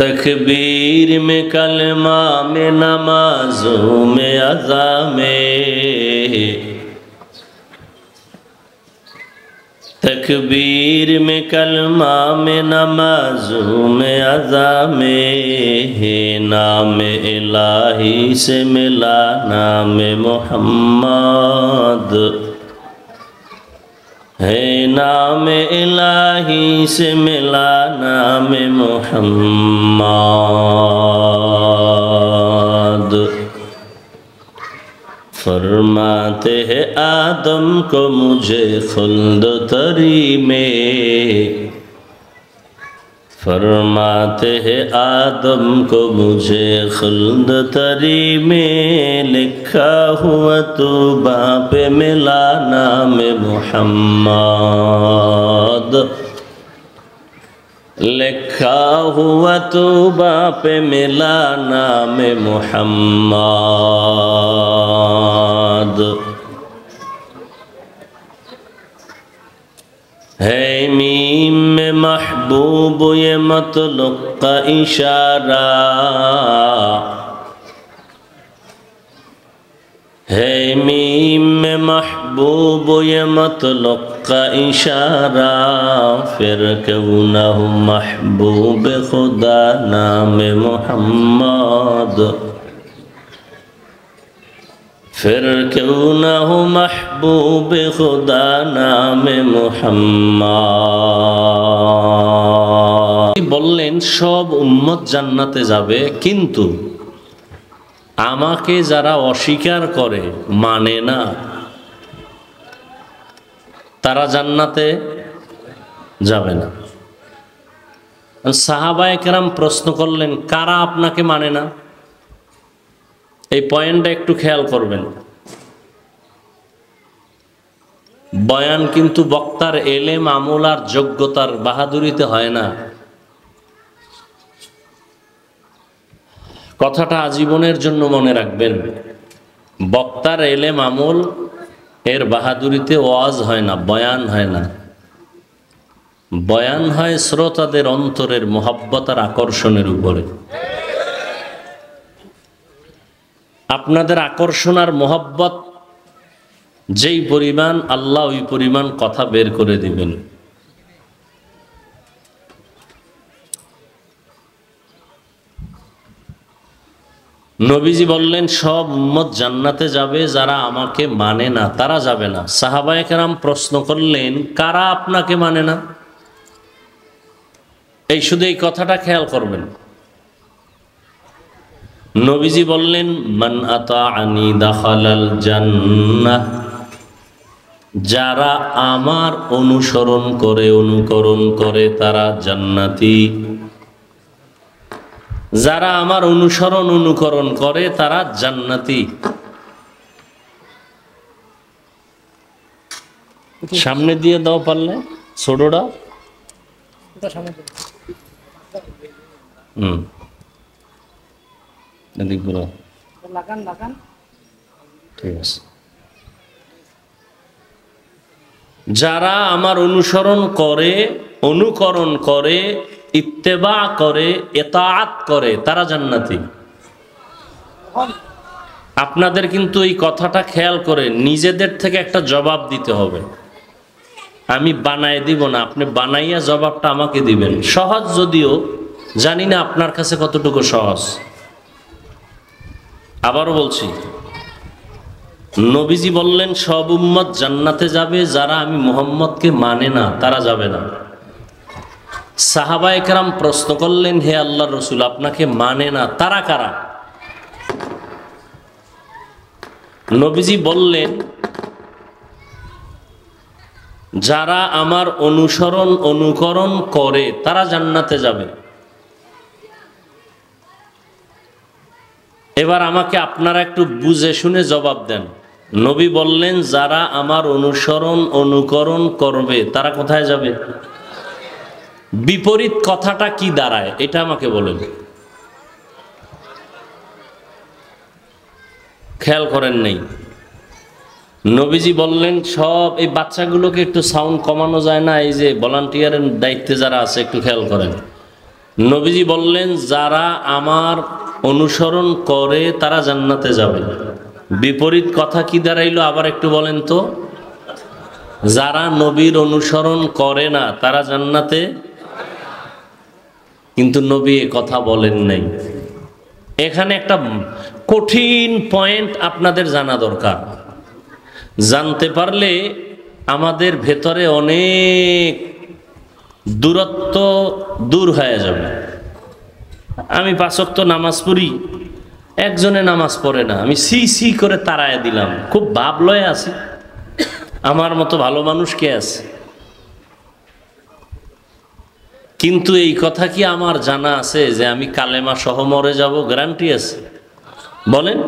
तकबीर में कलमा में नमाजों में अज़ा में, तकबीर में कलमा में नमाजों में अज़ा में है नाम इलाही से मिला नाम मोहम्मद, है नाम इलाही से मिला नाम मोहम्मद। फरमाते हैं आदम को मुझे खुल्द तरी में, फरमाते हैं आदम को मुझे खुल्द तरी में, लिखा हुआ तौबा पे मिला नाम मोहम्मद, लिखा हुआ तौबा पे मिला नाम मोहम्मद। है मीम में महबूब ये मतलुक का इशारा, है मीम में महबूब ये मतलुक का इशारा, फिर क्यों न हो महबूब खुदा नाम मोहम्मद, फिर क्यों न हो महबूब खुदा नाम मुहम्मद। বললেন সব উম্মত জান্নাতে যাবে, কিন্তু আমাকে যারা অস্বীকার করে মানে না তারা জান্নাতে যাবে না। সাহাবায়ে কেরাম প্রশ্ন করলেন কারা আপনাকে মানে না? এই পয়েন্টটা একটু খেয়াল করবেন। বয়ান কিন্তু বক্তার এলেম আমল আর যোগ্যতার বাহাদুরিতে হয় না। কথাটা আজীবনের জন্য মনে রাখবেন। বক্তার এলেম আমল এর বাহাদুরিতে ওয়াজ হয় না, বয়ান হয় না। বয়ান হয় শ্রোতাদের অন্তরের মোহাব্বত আর আকর্ষণের উপরে। আপনাদের আকর্ষণ আর মোহাব্বত যেই পরিমাণ, আল্লাহ ওই পরিমাণ কথা বের করে দিবেন। নবীজি বললেন সব উম্মত জান্নাতে যাবে, যারা আমাকে মানে না তারা যাবে না। সাহাবায়ে কেরাম প্রশ্ন করলেন কারা আপনাকে মানে না? এই শুধু এই কথাটা খেয়াল করবেন। নবীজি বললেন মান আতাআনি দাখালাল জান্নাহ, যারা আমার অনুসরণ করে অনুকরণ করে তারা জান্নাতি, যারা আমার অনুসরণ অনুকরণ করে তারা জান্নাতি। সামনে দিয়ে দাও পারলে ছোটটা। ঠিক আছে। যারা আমার অনুসরণ করে অনুকরণ করে ইত্তেবা করে ইতাআত করে তারা জান্নাতি। আপনাদের কিন্তু এই কথাটা খেয়াল করে নিজেদের থেকে একটা জবাব দিতে হবে। আমি বানায় দিব না, আপনি বানাইয়া জবাবটা আমাকে দিবেন। সহজ যদিও, জানি না আপনার কাছে কতটুকু সহজ। আবারও বলছি, নবীজি বললেন সব উম্মত জান্নাতে যাবে, যারা আমি মুহাম্মদকে মানে না তারা যাবে না। সাহাবায়ে কেরাম প্রশ্ন করলেন হে আল্লাহর রাসূল আপনাকে মানে না তারা কারা? নবীজি বললেন যারা আমার অনুসরণ অনুকরণ করে তারা জান্নাতে যাবে। এবার আমাকে আপনারা একটু বুঝে শুনে জবাব দেন। নবী বললেন যারা আমার অনুসরণ অনুকরণ করবে তারা কোথায় যাবে? বিপরীত কথাটা কি দাঁড়ায় এটা আমাকে বলেন। খেয়াল করেন নাই? নবীজি বললেন সব এই বাচ্চাগুলোকে একটু সাউন্ড কমানো যায় না? এই যে ভলান্টিয়ারের দায়িত্বে যারা আছে একটু খেয়াল করেন। নবীজি বললেন, যারা আমার অনুসরণ করে তারা জান্নাতে যাবে। বিপরীত কথা কি দাঁড়াইলো আবার একটু বলেন তো? যারা নবীর অনুসরণ করে না তারা জান্নাতে, কিন্তু নবী এ কথা বলেন নাই। এখানে একটা কঠিন পয়েন্ট আপনাদের জানা দরকার। জানতে পারলে আমাদের ভেতরে অনেক দূরত্ব দূর হয়ে যাবে। আমি 5 ওয়াক্ত নামাজ পড়ি, একজনে নামাজ পড়ে না, আমি সি সি করে তাড়ায় দিলাম, খুব ভাব লয়ে আছি, আমার মতো ভালো মানুষ কে আছে? কিন্তু এই কথা কি আমার জানা আছে যে আমি কালেমা সহ মরে যাব? গ্যারান্টি আছে? বলেন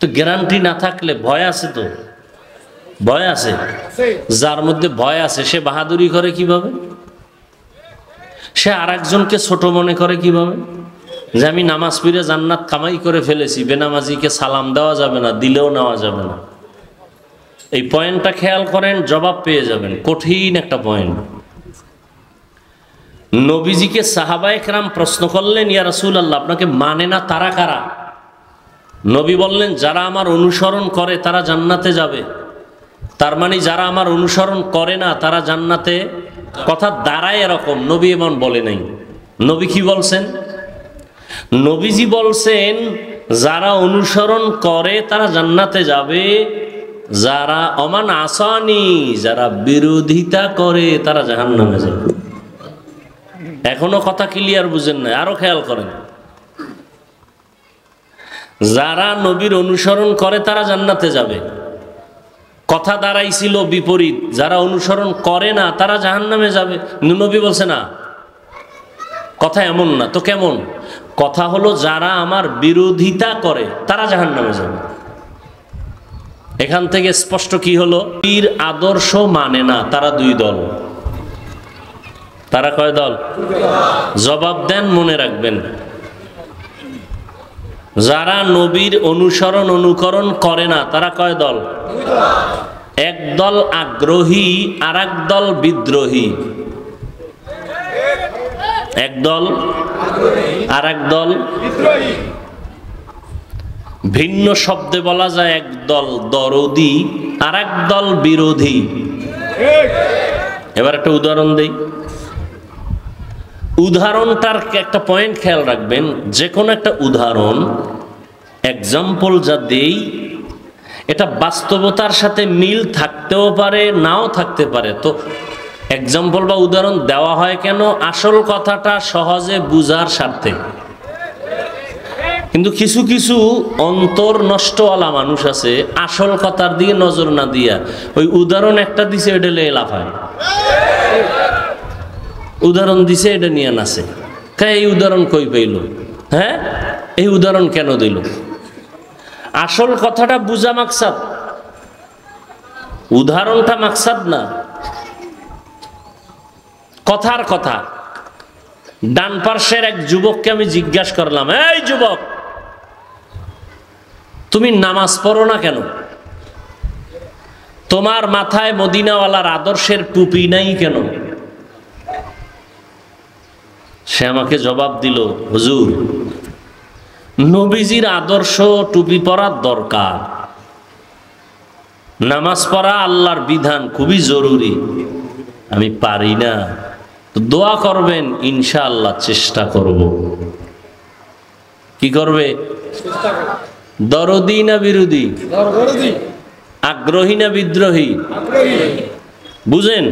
তো। গ্যারান্টি না থাকলে ভয় আছে তো? ভয় আছে। যার মধ্যে ভয় আছে সে বাহাদুরি করে কিভাবে? সে আর একজনকে ছোট মনে করে কিভাবে? যে আমি নামাজ পড়ে জান্নাত কামাই করে ফেলেছি, বেনামাজিকে সালাম দেওয়া যাবে না, দিলেও নেওয়া যাবে না। এই পয়েন্টটা খেয়াল করেন, জবাব পেয়ে যাবেন। কঠিন একটা পয়েন্ট। নবীজিকে সাহাবায়ে কেরাম প্রশ্ন করলেন, ইয়া রাসূলুল্লাহ, আপনাকে মানে না তারা কারা? নবী বললেন, যারা আমার অনুসরণ করে তারা জান্নাতে যাবে। তার মানে যারা আমার অনুসরণ করে না তারা জান্নাতে, কথা দাঁড়ায় এরকম, নবী এমন বলে নাই। নবী কি বলছেন? নবীজি বলছেন, যারা অনুসরণ করে তারা জান্নাতে যাবে, যারা অমান আসানি, যারা বিরোধিতা করে তারা জাহান্নামে যাবে। এখনো কথা ক্লিয়ার বুঝেন না? আরো খেয়াল করেন। যারা নবীর অনুসরণ করে তারা জান্নাতে যাবে, কথা দাঁড়াইছিল বিপরীত, যারা অনুসরণ করে না তারা জাহান্নামে যাবে। নবী বলছে না, কথা এমন না তো কেমন? কথা হলো যারা আমার বিরোধিতা করে তারা জাহান্নামে যাবে। এখান থেকে স্পষ্ট কি হলো? পীর আদর্শ মানে না তারা দুই দল। তারা কয় দল? জবাব দেন, মনে রাখবেন। যারা নবীর অনুকরণ করে না তারা কয় দল? এক দল আগ্রহী আর এক দল বিদ্রোহী। এক দল আর এক দল ভিন্ন শব্দে বলা যায়, এক দল দরদি আর এক দল বিরোধী। এবার একটা উদাহরণ দেই। উদাহরণটার একটা পয়েন্ট খেয়াল রাখবেন। যে কোনো একটা উদাহরণ, এক্সাম্পল যা দেই, এটা বাস্তবতার সাথে মিল থাকতেও পারে, নাও থাকতে পারে। তো এক্সাম্পল বা উদাহরণ দেওয়া হয় কেন? আসল কথাটা সহজে বুঝার স্বার্থে। কিন্তু কিছু কিছু অন্তর নষ্টওয়ালা মানুষ আছে, আসল কথার দিকে নজর না দিয়া ওই উদাহরণ একটা দিছে এটা লে লাফায়, উদাহরণ দিছে এটা নিয়ে নাচে। এই উদাহরণ কই পাইল? হ্যাঁ, এই উদাহরণ কেন দিল? আসল কথাটা বুঝা মাকসাদ, উদাহরণটা মাকসাদ না। কথার কথা। ডান পার্শ্বের এক যুবককে আমি জিজ্ঞাসা করলাম, এই যুবক, তুমি নামাজ পড়ো না কেন? তোমার মাথায় মদিনাওয়ালার আদর্শের টুপি নাই কেন? সে আমাকে জবাব দিল, হুজুর, নবীজির আদর্শ টুপি পরার দরকার, নামাজ পড়া আল্লাহর বিধান, খুবই জরুরি, আমি পারি না, তো দোয়া করবেন, ইনশাআল্লাহ চেষ্টা করব। কি করবে? দরদি না বিরোধী? আগ্রহী না বিদ্রোহী? বুঝেন?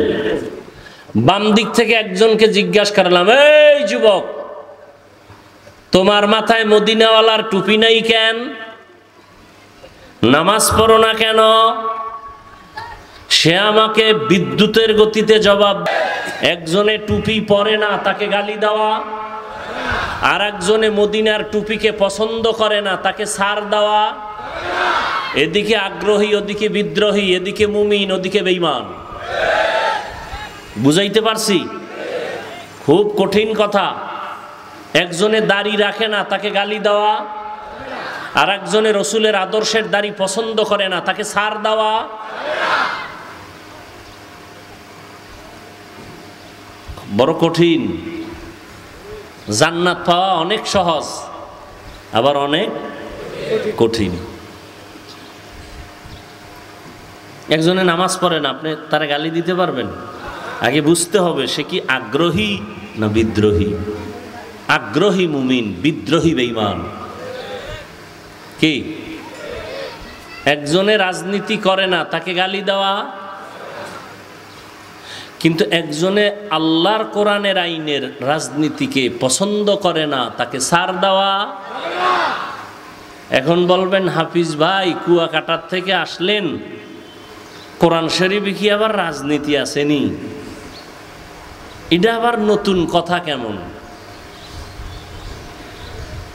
বাম দিক থেকে একজনকে জিজ্ঞাসা করলাম, এই যুবক, তোমার মাথায় মদিনাওয়ালার টুপি নাই কেন? নামাজ পড়ো না কেন? সে আমাকে বিদ্যুতের গতিতে জবাব, একজনে টুপি পরে না তাকে গালি দেওয়া, আর একজনে মদিনার টুপিকে পছন্দ করে না তাকে ছাড় দেওয়া। এদিকে আগ্রহী, ওদিকে বিদ্রোহী, এদিকে মুমিন, ওদিকে বেঈমান। বুঝাইতে পারছি? খুব কঠিন কথা। একজনে দাড়ি রাখে না তাকে গালি দেওয়া, আর একজনে রসুলের আদর্শের দাড়ি পছন্দ করে না তাকে ছাড় দেওয়া। বড় কঠিন। জান্নাত পাওয়া অনেক সহজ, আবার অনেক কঠিন। একজনে নামাজ পড়ে না, আপনি তারা গালি দিতে পারবেন? আগে বুঝতে হবে সে কি আগ্রহী না বিদ্রোহী। আগ্রহী মুমিন, বিদ্রোহী বেঈমান। কি একজনে রাজনীতি করে না, তাকে গালি দেওয়া, কিন্তু একজনে আল্লাহর কোরআনের আইনের রাজনীতিকে পছন্দ করে না, তাকে ছাড় দেওয়া। এখন বলবেন হাফিজ ভাই কুয়াকাটার থেকে আসলেন, কোরআন শরীফে কি আবার রাজনীতি আসেনি? এটা আবার নতুন কথা কেমন?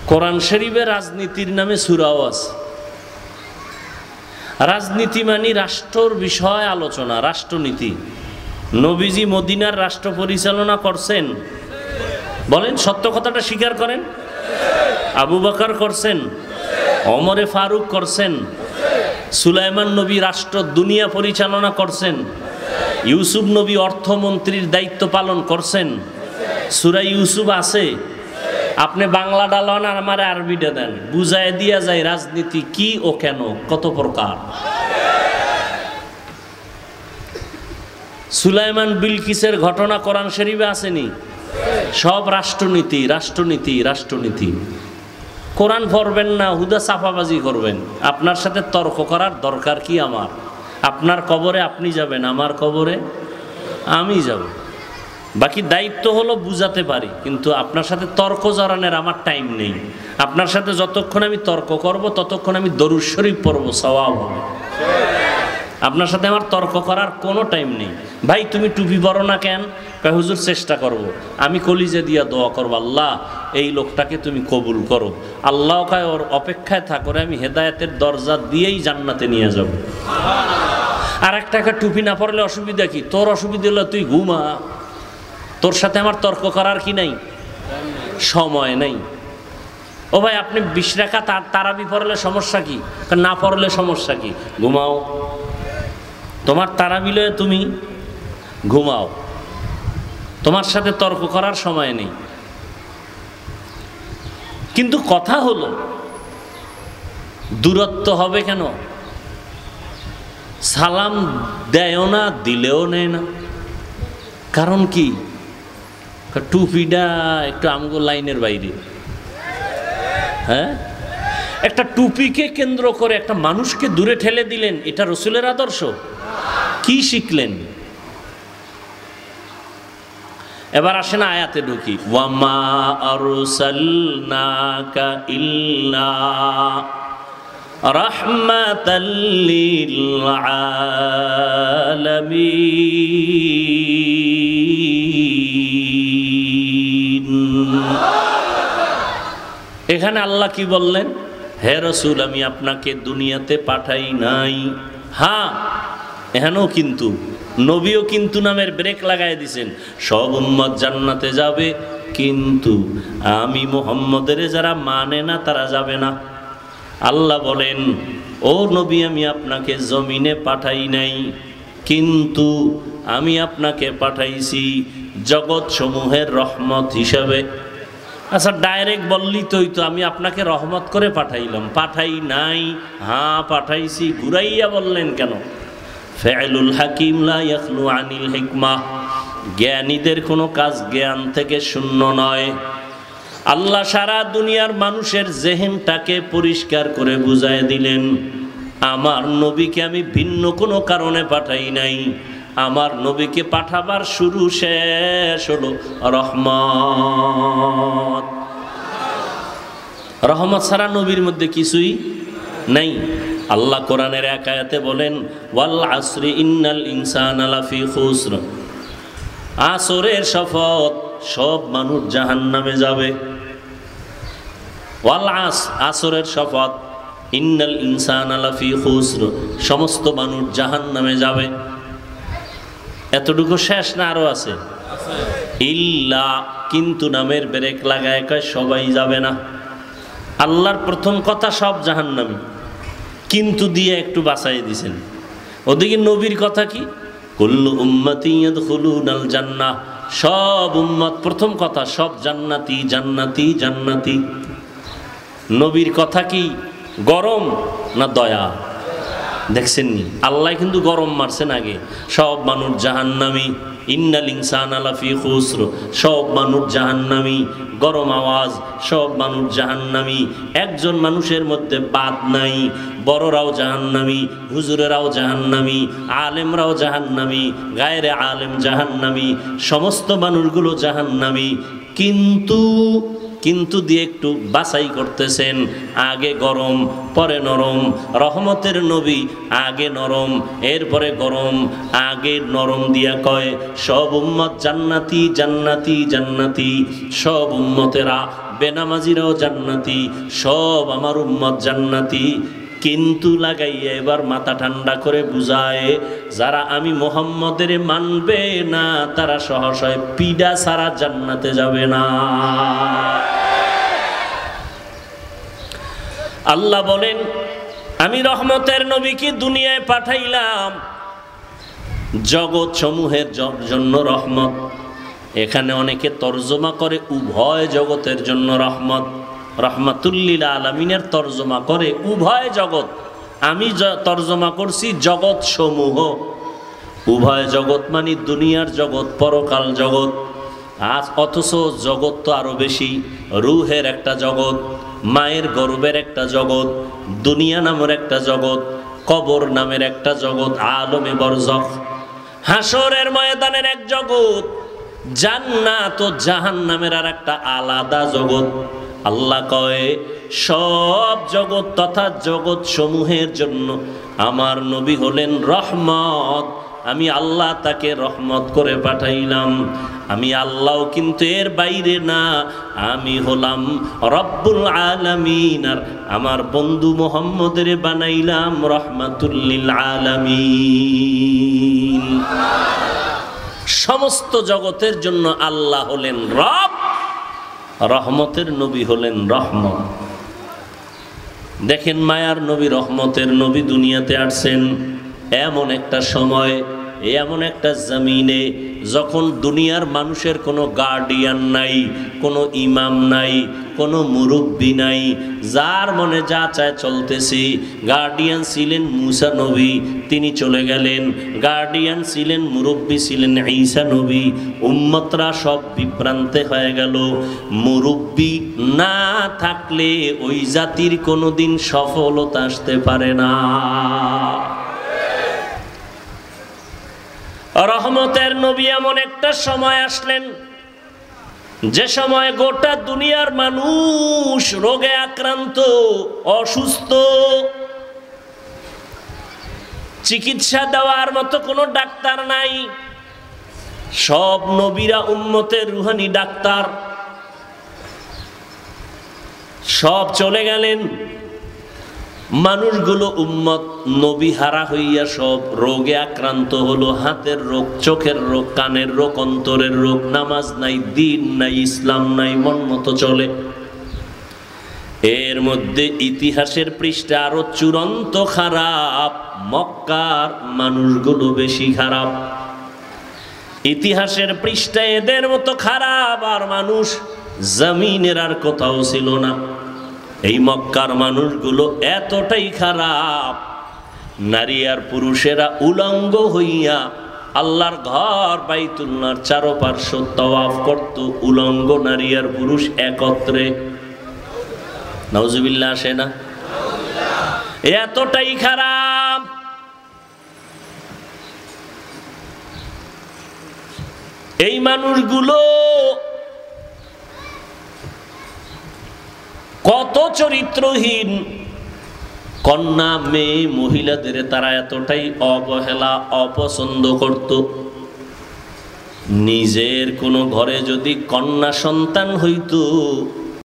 কোরআন শরীফে রাজনীতির নামে সূরাও আছে। রাজনীতি মানে রাষ্ট্রর বিষয় আলোচনা, রাষ্ট্রনীতি। নবীজি মদিনার রাষ্ট্র পরিচালনা করছেন, বলেন সত্য কথাটা স্বীকার করেন। আবু বকর করছেন, ওমরে ফারুক করছেন, সুলাইমান নবী রাষ্ট্র দুনিয়া পরিচালনা করছেন, ইউসুফ নবী অর্থমন্ত্রীর দায়িত্ব পালন করছেন। সূরা ইউসুফ আছে। আপনি বাংলা ডালন আর আমার আরবিটা দেন, বুঝায় দিয়া যায় রাজনীতি কি ও কেন, কত প্রকার। সুলাইমান বিলকিসের ঘটনা কোরআন শরীফে আসেনি? সব রাষ্ট্রনীতি, রাষ্ট্রনীতি, রাষ্ট্রনীতি। কোরআন পড়বেন না, হুদা চাপাবাজি করবেন। আপনার সাথে তর্ক করার দরকার কি আমার? আপনার কবরে আপনি যাবেন, আমার কবরে আমি যাব। বাকি দায়িত্ব হলো বুঝাতে পারি, কিন্তু আপনার সাথে তর্ক জড়ানোর আমার টাইম নেই। আপনার সাথে যতক্ষণ আমি তর্ক করব ততক্ষণ আমি দরুদ শরীফ পড়ব, সওয়াব হবে। আপনার সাথে আমার তর্ক করার কোনো টাইম নেই। ভাই তুমি টুপি পরো না কেন? কয় হুজুর চেষ্টা করব। আমি কলিজে দিয়া দোয়া করবো, আল্লাহ এই লোকটাকে তুমি কবুল করো। আল্লাহ কয় ওর অপেক্ষায় থাকো, আমি হেদায়েতের দরজা দিয়েই জান্নাতে নিয়ে যাব। আর একটা টুপি না পরলে অসুবিধা কি? তোর অসুবিধা হলে তুই ঘুমা, তোর সাথে আমার তর্ক করার কি নাই, সময় নেই। ও ভাই আপনি 20 রাকাত তারাবি পড়লে সমস্যা কি? না পড়লে সমস্যা কি? ঘুমাও, তোমার তারাবি লয়ে তুমি ঘুমাও, তোমার সাথে তর্ক করার সময় নেই। কিন্তু কথা হলো দূরত্ব হবে কেন? সালাম দেয়ও না, দিলেও নেয় না। কারণ কি? টুপিটা একটু আমগো লাইনের বাইরে। হ্যাঁ, একটা টুপিকে কেন্দ্র করে একটা মানুষকে দূরে ঠেলে দিলেন, এটা রসুলের আদর্শ? কি শিখলেন? এবার আসেন আয়াতে ঢুকি। ওয়ামা আরসালনাকা ইল্লা রাহমাতাল লিল আলামিন। এখানে আল্লাহ কি বললেন? হে রাসূল আমি আপনাকে দুনিয়াতে পাঠাই নাই। হ্যাঁ, এখানেও কিন্তু, নবীও কিন্তু নামের ব্রেক লাগাই দিছেন। সব উম্মত জান্নাতে যাবে, কিন্তু আমি মুহাম্মদের যারা মানে না তারা যাবে না। আল্লাহ বলেন ও নবী আমি আপনাকে জমিনে পাঠাই নাই, কিন্তু আমি আপনাকে পাঠাইছি জগৎ সমূহের রহমত হিসাবে। আচ্ছা ডাইরেক্ট বললি তো আমি আপনাকে রহমত করে পাঠাইলাম, পাঠাই নাই। হ্যাঁ পাঠাইছি, ঘুরাইয়া বললেন কেন? ফাইলুল হাকিম লা ইয়াখলু আনিল হিকমাহ, জ্ঞানীদের কোনো কাজ জ্ঞান থেকে শূন্য নয়। আল্লাহ সারা দুনিয়ার মানুষের জেহেনটাকে পরিষ্কার করে বুঝায় দিলেন, আমার নবীকে আমি ভিন্ন কোনো কারণে পাঠাই নাই। আমার নবীকে পাঠাবার শুরু শেষ হলো রহমত। রহমত ছাড়া নবীর মধ্যে কিছুই নাই। আল্লাহ কোরআনের এক আয়াতে বলেন ওয়াল আসরি ইন্নাল ইনসানা লাফি খুসর, আসরের শপথ সব মানুষ জাহান্নামে যাবে। ওয়াল আসরের শপথ ইন্নাল ইনসানা লাফি খুসর, সমস্ত মানুষ জাহান্নামে যাবে। এতটুকু শেষ না আরো আছে? ইল্লা, কিন্তু নামের ব্রেক লাগায় কয় সবাই যাবে না। আল্লাহর প্রথম কথা সব জাহান্নামী, কিন্তু দিয়ে একটু বাঁচাই দিছেন। ওদিকে নবীর কথা কি? কুল্লু উম্মতি ইয়াদখুলুনাল জান্নাহ, সব উম্মত, প্রথম কথা সব জান্নাতি জান্নাতি জান্নাতি। নবীর কথা কি গরম না দয়া? দেখছেন নি, আল্লাহ কিন্তু গরম মারছেন আগে। সব মানুষ জাহান্নামী, ইন্নাল ইনসানা লাফি খুসর, সব মানুষ জাহান্নামী। গরম আওয়াজ, সব মানুষ জাহান্নামী। একজন মানুষের মধ্যে বাদ নাই। বড়রাও জাহান্নামী, হুজুরেরাও জাহান্নামী, আলেমরাও জাহান্নামী, গায়রে আলেম জাহান্নামী, সমস্ত মানুষগুলো জাহান্নামী। কিন্তু দিয়ে একটু বাছাই করতেছেন, আগে গরম পরে নরম। রহমতের নবী আগে নরম এরপরে গরম, আগে নরম দিয়া কয় সব উম্মত জান্নাতি জান্নাতি জান্নাতি। সব উম্মতেরা, বেনামাজিরাও জান্নাতি, সব আমার উম্মত জান্নাতি। কিন্তু লাগাইয়া এবার মাথা ঠান্ডা করে বুঝায়, যারা আমি মুহাম্মদের মানবে না তারা সহসায় পিডা ছাড়া জান্নাতে যাবে না। আল্লাহ বলেন, আমি রহমতের নবীকে দুনিয়ায় পাঠাইলাম জগৎ সমূহের জন্য রহমত। এখানে অনেকে তর্জমা করে উভয় জগতের জন্য রহমত। রহমাতুল্লিল আলামিনের তর্জমা করে উভয় জগৎ, আমি তর্জমা করছি জগৎ সমূহ। উভয় জগৎ মানে দুনিয়ার জগৎ, পরকাল জগৎ। আজ অথচ জগৎ তো আরো বেশি। রুহের একটা জগৎ, মায়ের গর্ভের একটা জগৎ, দুনিয়া নামের একটা জগৎ, কবর নামের একটা জগৎ, আলমে বরজখ, হাসরের ময়দানের এক জগৎ, জান্নাত ও জাহান্নামের আর একটা আলাদা জগৎ। আল্লাহ কয় সব জগৎ তথা জগৎ সমূহের জন্য আমার নবী হলেন রহমত। আমি আল্লাহ তাকে রহমত করে পাঠাইলাম। আমি আল্লাহ কিন্তু এর বাইরে না, আমি হলাম রব্বুল আলামিন। আর আমার বন্ধু মুহাম্মদের বানাইলাম রহমাতুল্লিল আলামিন। সমস্ত জগতের জন্য আল্লাহ হলেন রব, রহমতের নবী হলেন রহমত। দেখেন মায়ার নবী, রহমতের নবী দুনিয়াতে আসছেন এমন একটা সময়, এমন একটা জমিনে যখন দুনিয়ার মানুষের কোনো গার্ডিয়ান নাই, কোনো ইমাম নাই, কোনো মুরব্বী নাই, যার মনে যা চায় চলতেছি। গার্ডিয়ান ছিলেন মুসা নবী, তিনি চলে গেলেন। গার্ডিয়ান ছিলেন, মুরব্বী ছিলেন ঈসা নবী। উম্মতরা সব বিভ্রান্তে হয়ে গেল। মুরব্বী না থাকলে ওই জাতির কোনোদিন সফলতা আসতে পারে না। রহমতের নবী এমন একটা সময় আসলেন যে সময় গোটা দুনিয়ার মানুষ রোগে আক্রান্ত, অসুস্থ, চিকিৎসা দেওয়ার মতো কোনো ডাক্তার নাই। সব নবীরা উম্মতের রুহানি ডাক্তার, সব চলে গেলেন। মানুষগুলো উম্মত নবী হারা হইয়া সব রোগে আক্রান্ত হলো। হাতের রোগ, চোখের রোগ, কানের রোগ, অন্তরের রোগ। নামাজ নাই, দিন নাই, ইসলাম নাই, মন মতো চলে। এর মধ্যে ইতিহাসের পৃষ্ঠা আরো চূড়ান্ত খারাপ। মক্কার মানুষগুলো বেশি খারাপ। ইতিহাসের পৃষ্ঠায় এদের মতো খারাপ আর মানুষ জমিনের আর কোথাও ছিল না। এই মক্কার মানুষগুলো এতটাই খারাপ, নারী আর পুরুষেরা উলঙ্গ হইয়া আল্লাহর ঘর বাইতুল্লাহর চারপার্শ্ব তাওয়াফ করত, উলঙ্গ নারী আর পুরুষ একত্রে। নাউজুবিল্লাহ আসে না? এতটাই খারাপ। এই মানুষগুলো কত চরিত্রহীন, কন্যা মেয়ে মহিলাদের তারা এতটাই অবহেলা, অপছন্দ করত। নিজের কোনো ঘরে যদি কন্যা সন্তান হইত